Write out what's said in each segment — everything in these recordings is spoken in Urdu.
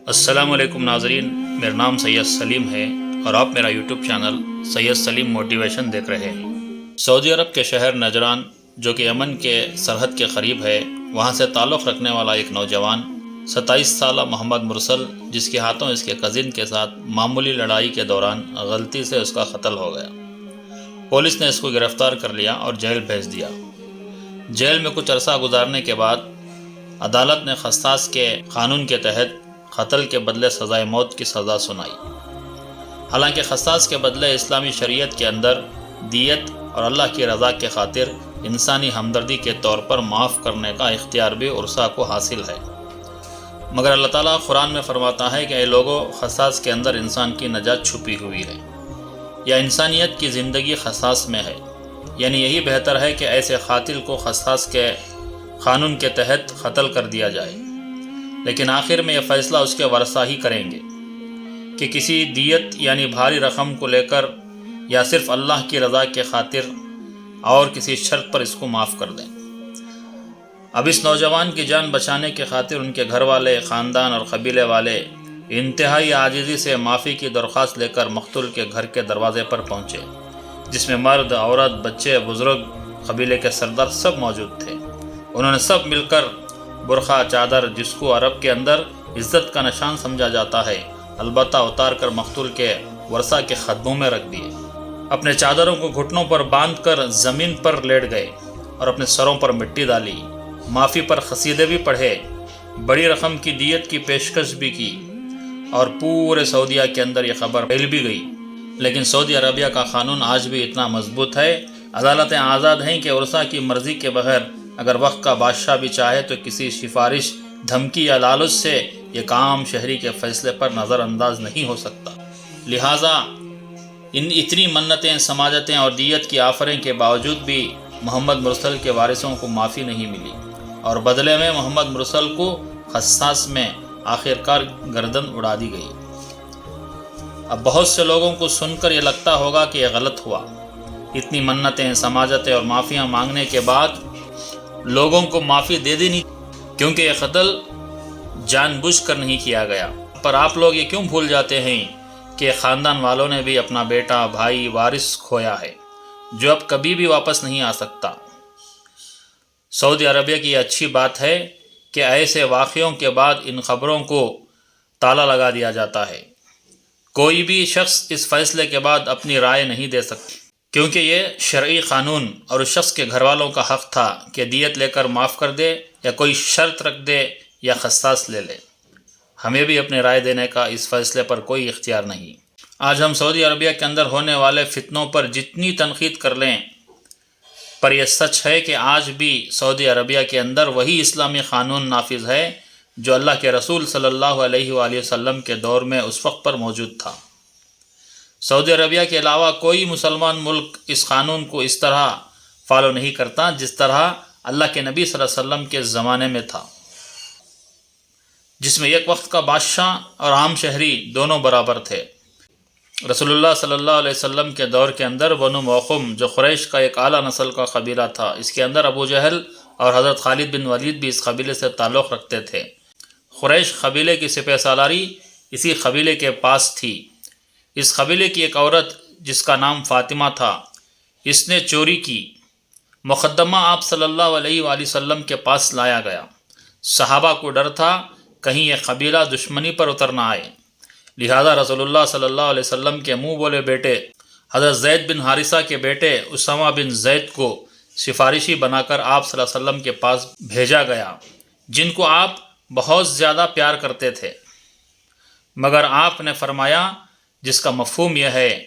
السلام علیکم ناظرین، میرا نام سید سلیم ہے اور آپ میرا یوٹیوب چینل سید سلیم موٹیویشن دیکھ رہے ہیں۔ سعودی عرب کے شہر نجران جو کہ یمن کے سرحد کے قریب ہے، وہاں سے تعلق رکھنے والا ایک نوجوان 27 سالہ محمد مرسل، جس کے ہاتھوں اس کے کزن کے ساتھ معمولی لڑائی کے دوران غلطی سے اس کا قتل ہو گیا۔ پولیس نے اس کو گرفتار کر لیا اور جیل بھیج دیا۔ جیل میں کچھ عرصہ گزارنے کے بعد عدالت نے قصاص کے قانون کے تحت قتل کے بدلے سزائے موت کی سزا سنائی۔ حالانکہ قصاص کے بدلے اسلامی شریعت کے اندر دیت اور اللہ کی رضا کے خاطر انسانی ہمدردی کے طور پر معاف کرنے کا اختیار بھی عرصہ کو حاصل ہے، مگر اللہ تعالیٰ قرآن میں فرماتا ہے کہ اے لوگو، قصاص کے اندر انسان کی نجات چھپی ہوئی ہے، یا انسانیت کی زندگی قصاص میں ہے، یعنی یہی بہتر ہے کہ ایسے قاتل کو قصاص کے قانون کے تحت قتل کر دیا جائے، لیکن آخر میں یہ فیصلہ اس کے ورثاء ہی کریں گے کہ کسی دیت یعنی بھاری رقم کو لے کر یا صرف اللہ کی رضا کے خاطر اور کسی شرط پر اس کو معاف کر دیں۔ اب اس نوجوان کی جان بچانے کے خاطر ان کے گھر والے، خاندان اور قبیلے والے انتہائی عاجزی سے معافی کی درخواست لے کر مقتول کے گھر کے دروازے پر پہنچے، جس میں مرد، عورت، بچے، بزرگ، قبیلے کے سردار سب موجود تھے۔ انہوں نے سب مل کر برقع، چادر، جس کو عرب کے اندر عزت کا نشان سمجھا جاتا ہے، البتہ اتار کر مقتول کے ورثاء کے قدموں میں رکھ دیے۔ اپنے چادروں کو گھٹنوں پر باندھ کر زمین پر لیٹ گئے اور اپنے سروں پر مٹی ڈالی، معافی پر قصیدے بھی پڑھے، بڑی رقم کی دیت کی پیشکش بھی کی، اور پورے سعودیہ کے اندر یہ خبر پھیل بھی گئی۔ لیکن سعودی عربیہ کا قانون آج بھی اتنا مضبوط ہے، عدالتیں آزاد ہیں کہ عرصہ کی مرضی کے بغیر اگر وقت کا بادشاہ بھی چاہے تو کسی سفارش، دھمکی یا لالچ سے ایک عام شہری کے فیصلے پر نظر انداز نہیں ہو سکتا۔ لہٰذا اتنی منتیں، سماجتیں اور دیت کی آفریں کے باوجود بھی محمد مرسل کے وارثوں کو معافی نہیں ملی، اور بدلے میں محمد مرسل کو قصاص میں آخرکار گردن اڑا دی گئی۔ اب بہت سے لوگوں کو سن کر یہ لگتا ہوگا کہ یہ غلط ہوا، اتنی منتیں، سماجتیں اور معافیاں مانگنے کے بعد لوگوں کو معافی دے دینی، کیونکہ یہ قتل جان بوجھ کر نہیں کیا گیا۔ پر آپ لوگ یہ کیوں بھول جاتے ہیں کہ خاندان والوں نے بھی اپنا بیٹا، بھائی، وارث کھویا ہے، جو اب کبھی بھی واپس نہیں آ سکتا۔ سعودی عربیہ کی یہ اچھی بات ہے کہ ایسے واقعوں کے بعد ان خبروں کو تالا لگا دیا جاتا ہے۔ کوئی بھی شخص اس فیصلے کے بعد اپنی رائے نہیں دے سکتا، کیونکہ یہ شرعی قانون اور اس شخص کے گھر والوں کا حق تھا کہ دیت لے کر معاف کر دے یا کوئی شرط رکھ دے یا قصاص لے لے۔ ہمیں بھی اپنی رائے دینے کا اس فیصلے پر کوئی اختیار نہیں۔ آج ہم سعودی عربیہ کے اندر ہونے والے فتنوں پر جتنی تنقید کر لیں، پر یہ سچ ہے کہ آج بھی سعودی عربیہ کے اندر وہی اسلامی قانون نافذ ہے جو اللہ کے رسول صلی اللہ علیہ وآلہ وسلم کے دور میں اس وقت پر موجود تھا۔ سعودی عربیہ کے علاوہ کوئی مسلمان ملک اس قانون کو اس طرح فالو نہیں کرتا جس طرح اللہ کے نبی صلی اللہ علیہ وسلم کے زمانے میں تھا، جس میں ایک وقت کا بادشاہ اور عام شہری دونوں برابر تھے۔ رسول اللہ صلی اللہ علیہ وسلم کے دور کے اندر بنو موخم، جو قریش کا ایک اعلیٰ نسل کا قبیلہ تھا، اس کے اندر ابو جہل اور حضرت خالد بن ولید بھی اس قبیلے سے تعلق رکھتے تھے۔ قریش قبیلے کی سپہ سالاری اسی قبیلے کے پاس تھی۔ اس قبیلے کی ایک عورت جس کا نام فاطمہ تھا، اس نے چوری کی۔ مقدمہ آپ صلی اللہ علیہ وآلہ وسلم کے پاس لایا گیا۔ صحابہ کو ڈر تھا کہیں یہ قبیلہ دشمنی پر اتر نہ آئے، لہذا رسول اللہ صلی اللہ علیہ وسلم کے منہ بولے بیٹے حضرت زید بن حارثہ کے بیٹے اسامہ بن زید کو سفارشی بنا کر آپ صلی اللہ علیہ وسلم کے پاس بھیجا گیا، جن کو آپ بہت زیادہ پیار کرتے تھے۔ مگر آپ نے فرمایا، جس کا مفہوم یہ ہے،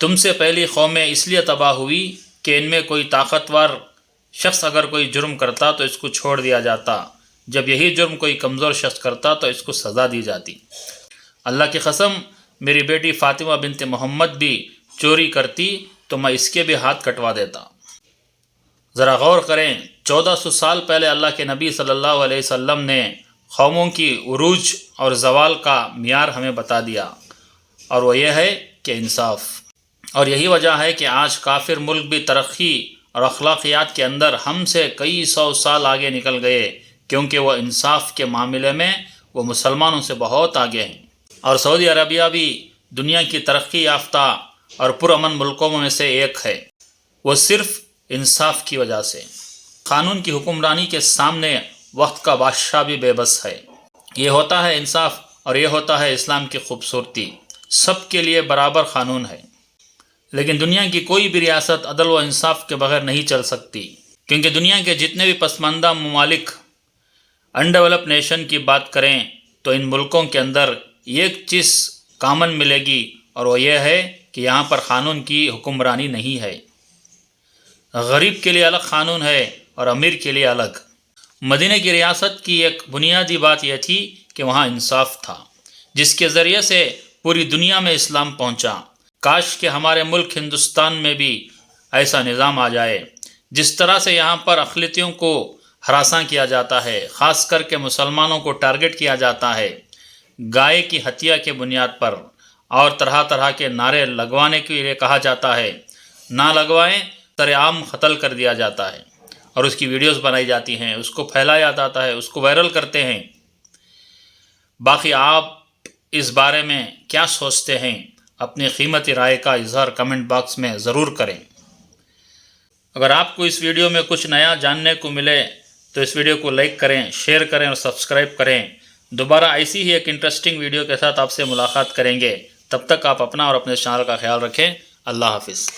تم سے پہلی قومیں اس لیے تباہ ہوئی کہ ان میں کوئی طاقتور شخص اگر کوئی جرم کرتا تو اس کو چھوڑ دیا جاتا، جب یہی جرم کوئی کمزور شخص کرتا تو اس کو سزا دی جاتی۔ اللہ کی قسم، میری بیٹی فاطمہ بنت محمد بھی چوری کرتی تو میں اس کے بھی ہاتھ کٹوا دیتا۔ ذرا غور کریں، 1400 سال پہلے اللہ کے نبی صلی اللہ علیہ وسلم نے قوموں کی عروج اور زوال کا معیار ہمیں بتا دیا، اور وہ یہ ہے کہ انصاف۔ اور یہی وجہ ہے کہ آج کافر ملک بھی ترقی اور اخلاقیات کے اندر ہم سے کئی سو سال آگے نکل گئے، کیونکہ وہ انصاف کے معاملے میں وہ مسلمانوں سے بہت آگے ہیں، اور سعودی عربیہ بھی دنیا کی ترقی یافتہ اور پرامن ملکوں میں سے ایک ہے، وہ صرف انصاف کی وجہ سے۔ قانون کی حکمرانی کے سامنے وقت کا بادشاہ بھی بے بس ہے۔ یہ ہوتا ہے انصاف اور یہ ہوتا ہے اسلام کی خوبصورتی، سب کے لیے برابر قانون ہے۔ لیکن دنیا کی کوئی بھی ریاست عدل و انصاف کے بغیر نہیں چل سکتی، کیونکہ دنیا کے جتنے بھی پسماندہ ممالک انڈیولپ نیشن کی بات کریں تو ان ملکوں کے اندر ایک چیز کامن ملے گی، اور وہ یہ ہے کہ یہاں پر قانون کی حکمرانی نہیں ہے۔ غریب کے لیے الگ قانون ہے اور امیر کے لیے الگ۔ مدینہ کی ریاست کی ایک بنیادی بات یہ تھی کہ وہاں انصاف تھا، جس کے ذریعے سے پوری دنیا میں اسلام پہنچا۔ کاش کہ ہمارے ملک ہندوستان میں بھی ایسا نظام آ جائے۔ جس طرح سے یہاں پر اقلیتوں کو ہراساں کیا جاتا ہے، خاص کر کے مسلمانوں کو ٹارگٹ کیا جاتا ہے گائے کی ہتیا کے بنیاد پر، اور طرح طرح کے نعرے لگوانے کے لیے کہا جاتا ہے، نہ لگوائیں سر عام قتل کر دیا جاتا ہے، اور اس کی ویڈیوز بنائی جاتی ہیں، اس کو پھیلایا جاتا ہے، اس کو وائرل کرتے ہیں۔ باقی آپ اس بارے میں کیا سوچتے ہیں؟ اپنی قیمتی رائے کا اظہار کمنٹ باکس میں ضرور کریں۔ اگر آپ کو اس ویڈیو میں کچھ نیا جاننے کو ملے تو اس ویڈیو کو لائک کریں، شیئر کریں اور سبسکرائب کریں۔ دوبارہ ایسی ہی ایک انٹرسٹنگ ویڈیو کے ساتھ آپ سے ملاقات کریں گے۔ تب تک آپ اپنا اور اپنے چینل کا خیال رکھیں۔ اللہ حافظ۔